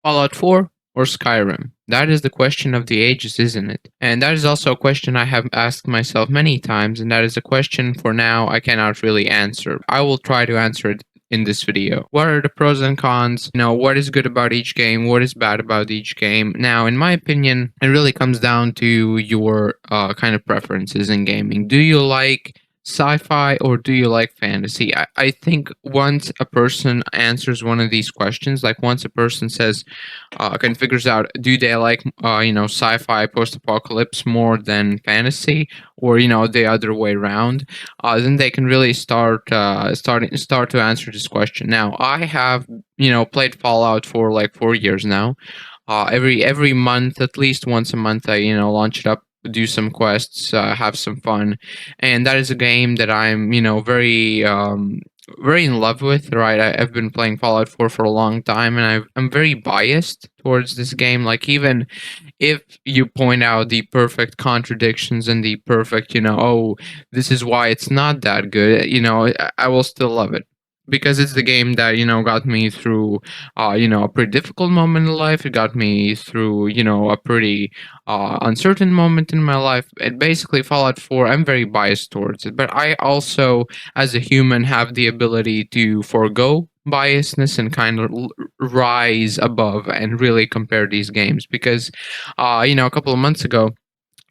Fallout 4 or Skyrim? That is the question of the ages, isn't it? And that is also a question I have asked myself many times, and that is a question for now I cannot really answer. I will try to answer it in this video. What are the pros and cons? What is good about each game? What is bad about each game? Now, in my opinion, it really comes down to your kind of preferences in gaming. Do you like sci-fi or do you like fantasy? I think once a person answers one of these questions, like once a person says, kind of figures out, do they like sci-fi post-apocalypse more than fantasy, or the other way around, then they can really start to answer this question. Now, I have played Fallout for like 4 years now. Every month, at least once a month, I launch it up, do some quests, have some fun, and that is a game that I'm very in love with. Right, I've been playing Fallout 4 for a long time, and I'm very biased towards this game. Like, even if you point out the perfect contradictions and the perfect, oh, this is why it's not that good, I will still love it. Because it's the game that got me through a pretty difficult moment in life. It got me through, a pretty uncertain moment in my life. It basically, Fallout 4, I'm very biased towards it. But I also, as a human, have the ability to forego biasness and kind of rise above and really compare these games. Because, a couple of months ago,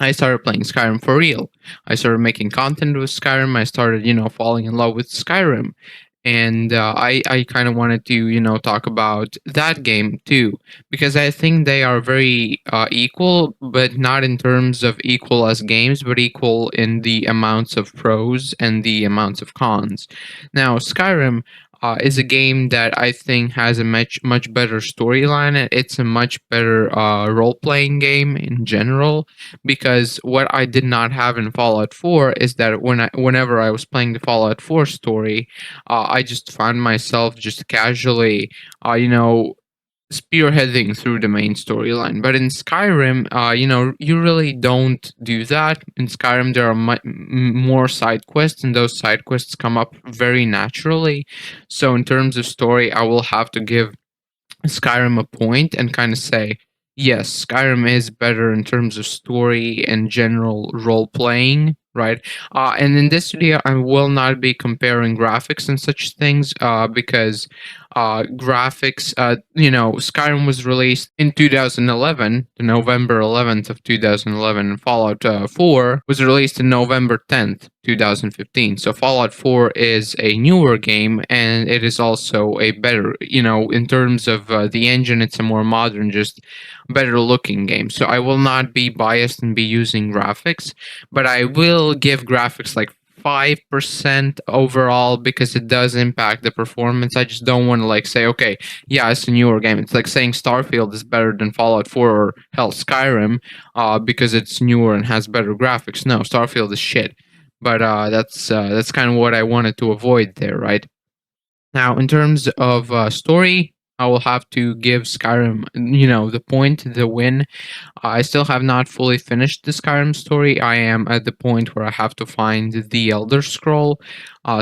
I started playing Skyrim for real. I started making content with Skyrim. I started, falling in love with Skyrim. And I kind of wanted to, talk about that game too, because I think they are very equal, but not in terms of equal as games, but equal in the amounts of pros and the amounts of cons. Now, Skyrim is a game that I think has a much better storyline. It's a much better role playing game in general, because what I did not have in Fallout 4 is that whenever I was playing the Fallout 4 story, I just found myself just casually, spearheading through the main storyline. But in Skyrim, you really don't do that. In Skyrim, there are more side quests, and those side quests come up very naturally. So, in terms of story, I will have to give Skyrim a point and kind of say, yes, Skyrim is better in terms of story and general role playing, right? And in this video, I will not be comparing graphics and such things, because graphics, Skyrim was released in 2011, the November 11th of 2011, and Fallout 4 was released in November 10th, 2015. So Fallout 4 is a newer game, and it is also a better, in terms of the engine, it's a more modern, just better looking game. So I will not be biased and be using graphics, but I will give graphics like 5% overall, because it does impact the performance. I just don't want to like say, okay, yeah, it's a newer game. It's like saying Starfield is better than Fallout 4 or hell Skyrim, because it's newer and has better graphics. No, Starfield is shit. But that's kind of what I wanted to avoid there, right? Now, in terms of story, I will have to give Skyrim, the point, the win. I still have not fully finished the Skyrim story. I am at the point where I have to find the Elder Scroll,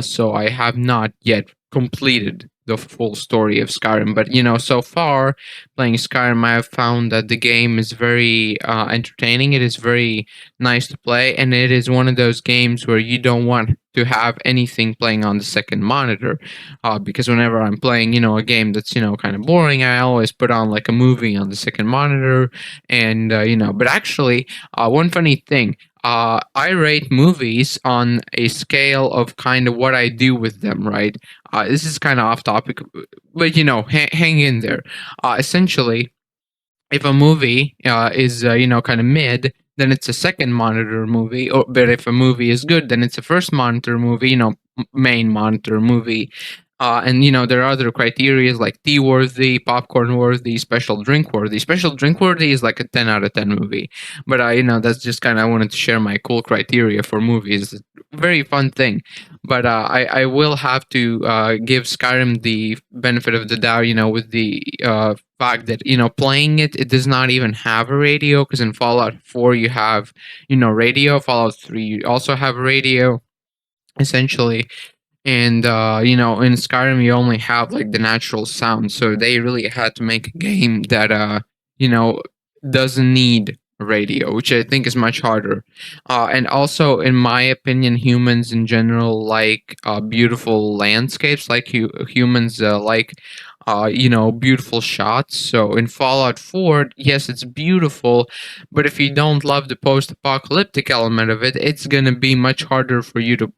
so I have not yet completed the full story of Skyrim. But so far playing Skyrim, I have found that the game is very entertaining. It is very nice to play, and it is one of those games where you don't want to have anything playing on the second monitor, because whenever I'm playing, a game that's kind of boring, I always put on like a movie on the second monitor, and but actually, one funny thing, I rate movies on a scale of kind of what I do with them, right? This is kind of off topic, but hang in there. Essentially, if a movie is kind of mid, then it's a second monitor movie. But if a movie is good, then it's a first monitor movie. Main monitor movie. And there are other criterias like tea worthy, popcorn worthy, special drink worthy. Special drink worthy is like a 10 out of 10 movie. But that's just kind of, I wanted to share my cool criteria for movies. Very fun thing. But I will have to give Skyrim the benefit of the doubt, with the fact that playing it does not even have a radio, because in Fallout 4 you have radio. Fallout 3 you also have a radio, essentially. And in Skyrim you only have like the natural sound, so they really had to make a game that you know doesn't need a radio, which I think is much harder. And also, in my opinion, humans in general like beautiful landscapes, like humans like beautiful shots. So in Fallout 4, yes, it's beautiful, but if you don't love the post-apocalyptic element of it, it's gonna be much harder for you to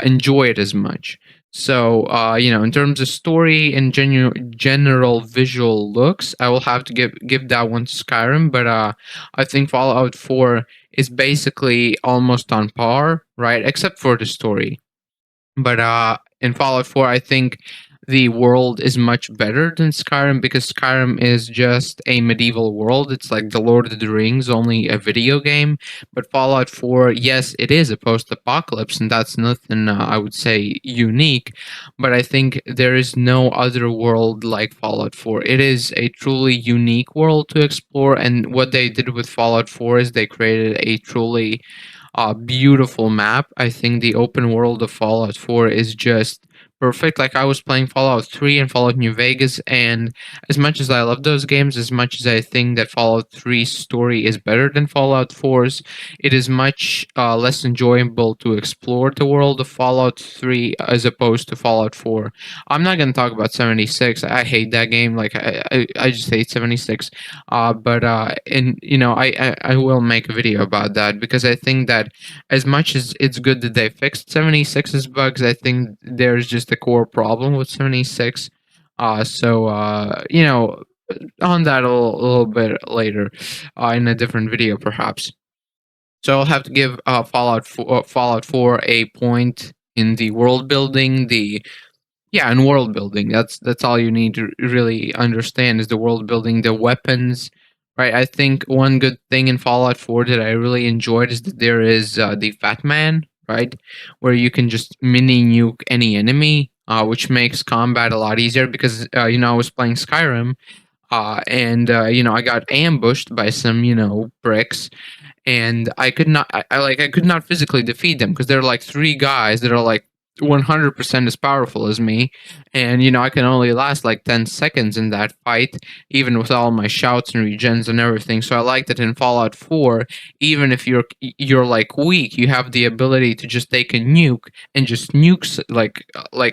enjoy it as much. So, in terms of story and general visual looks, I will have to give that one to Skyrim. But I think Fallout 4 is basically almost on par, right? Except for the story. But in Fallout 4, I think the world is much better than Skyrim because Skyrim is just a medieval world. It's like the Lord of the Rings, only a video game. But Fallout 4, yes, it is a post apocalypse, and that's nothing, I would say, unique. But I think there is no other world like Fallout 4. It is a truly unique world to explore. And what they did with Fallout 4 is they created a truly beautiful map. I think the open world of Fallout 4 is just perfect. Like I was playing Fallout 3 and Fallout New Vegas, and as much as I love those games, as much as I think that Fallout 3's story is better than Fallout 4's, it is much less enjoyable to explore the world of Fallout 3 as opposed to Fallout 4. I'm not going to talk about 76. I hate that game. Like I just hate 76. But and I will make a video about that because I think that as much as it's good that they fixed 76's bugs, I think there's just a core problem with 76. So on that a little bit later, in a different video perhaps. So I'll have to give Fallout 4 a point in the world building, the yeah, and world building. That's all you need to really understand is the world building, the weapons, right? I think one good thing in Fallout 4 that I really enjoyed is that there is the Fat Man, right, where you can just mini nuke any enemy, which makes combat a lot easier because I was playing Skyrim, and I got ambushed by some bricks, and I could not physically defeat them because they're like three guys that are like 100% as powerful as me, and I can only last like 10 seconds in that fight, even with all my shouts and regens and everything. So I like that in Fallout 4, even if you're like weak, you have the ability to just take a nuke and just like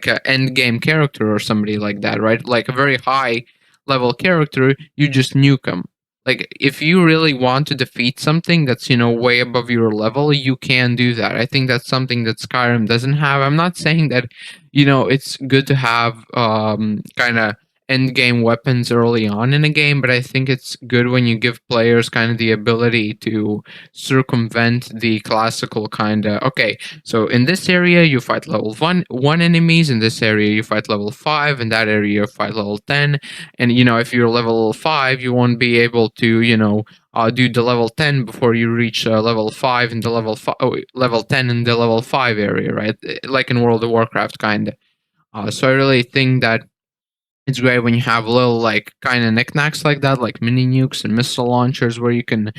a end game character or somebody like that, right? Like a very high level character, you just nuke them. Like if you really want to defeat something that's way above your level, you can do that. I think that's something that Skyrim doesn't have. I'm not saying that it's good to have kind of end game weapons early on in a game, but I think it's good when you give players kind of the ability to circumvent the classical kind of, okay, so in this area you fight level one enemies, in this area you fight level 5, in that area you fight level 10, and if you're level 5 you won't be able to do the level 10 before you reach level 5 in the level 10 in the level 5 area, right? Like in World of Warcraft kind of. So I really think that it's great when you have little like kind of knickknacks like that, like mini nukes and missile launchers, where you can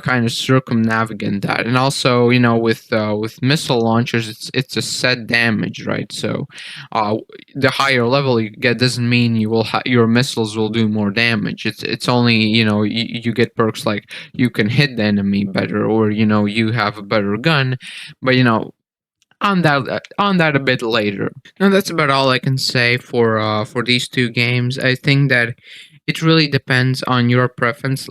kind of circumnavigate that. And also, with missile launchers, it's a set damage, right? So, the higher level you get doesn't mean your missiles will do more damage. It's only you get perks like you can hit the enemy better, or you have a better gun, but on that a bit later. Now that's about all I can say for these two games. I think that it really depends on your preference.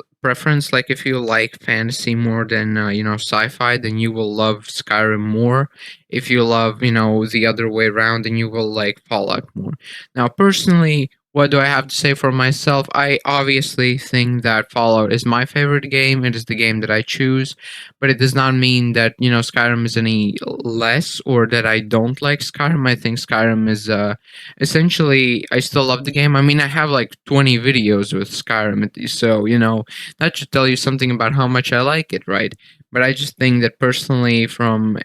Like if you like fantasy more than sci-fi, then you will love Skyrim more. If you love the other way around, then you will like Fallout more. Now personally, what do I have to say for myself? I obviously think that Fallout is my favorite game. It is the game that I choose, but it does not mean that Skyrim is any less, or that I don't like Skyrim. I think Skyrim is essentially, I still love the game. I mean, I have like 20 videos with Skyrim, so that should tell you something about how much I like it, right? But I just think that personally, from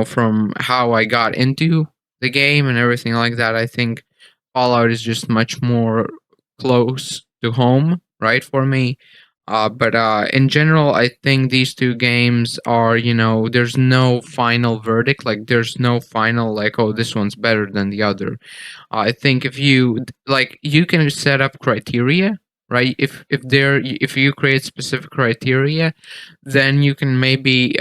from how I got into the game and everything like that, I think Fallout is just much more close to home, right, for me. But in general, I think these two games are, there's no final verdict. Like, there's no final, like, oh, this one's better than the other. I think if you like, you can set up criteria, right? If you create specific criteria, then you can maybe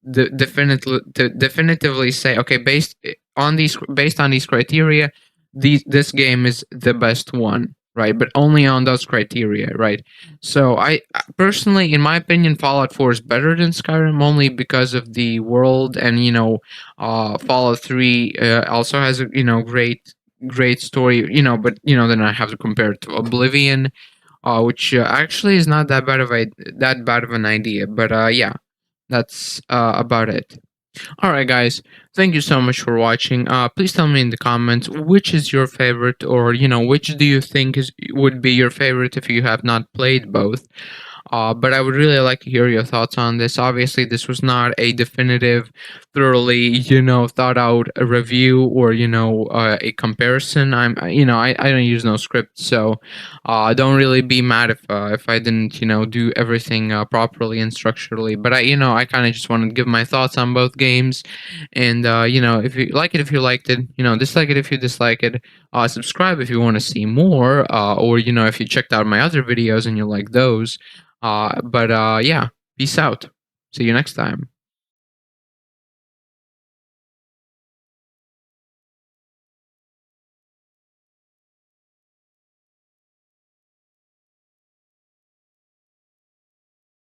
definitively say, okay, based on these criteria, this game is the best one, right? But only on those criteria, right? So I personally, in my opinion, Fallout 4 is better than Skyrim only because of the world, and Fallout 3 also has a great story, but then I have to compare it to Oblivion, which actually is not that bad of an idea. But yeah, that's about it. All right, guys, thank you so much for watching. Please tell me in the comments which is your favorite, or which do you think would be your favorite if you have not played both. But I would really like to hear your thoughts on this. Obviously, this was not a definitive, thoroughly, thought out review, or a comparison. I don't use no script, so don't really be mad if I didn't do everything properly and structurally. But I kind of just want to give my thoughts on both games, and if you like it, if you liked it, dislike it if you dislike it. Subscribe if you want to see more, or if you checked out my other videos and you like those. But yeah, peace out. See you next time.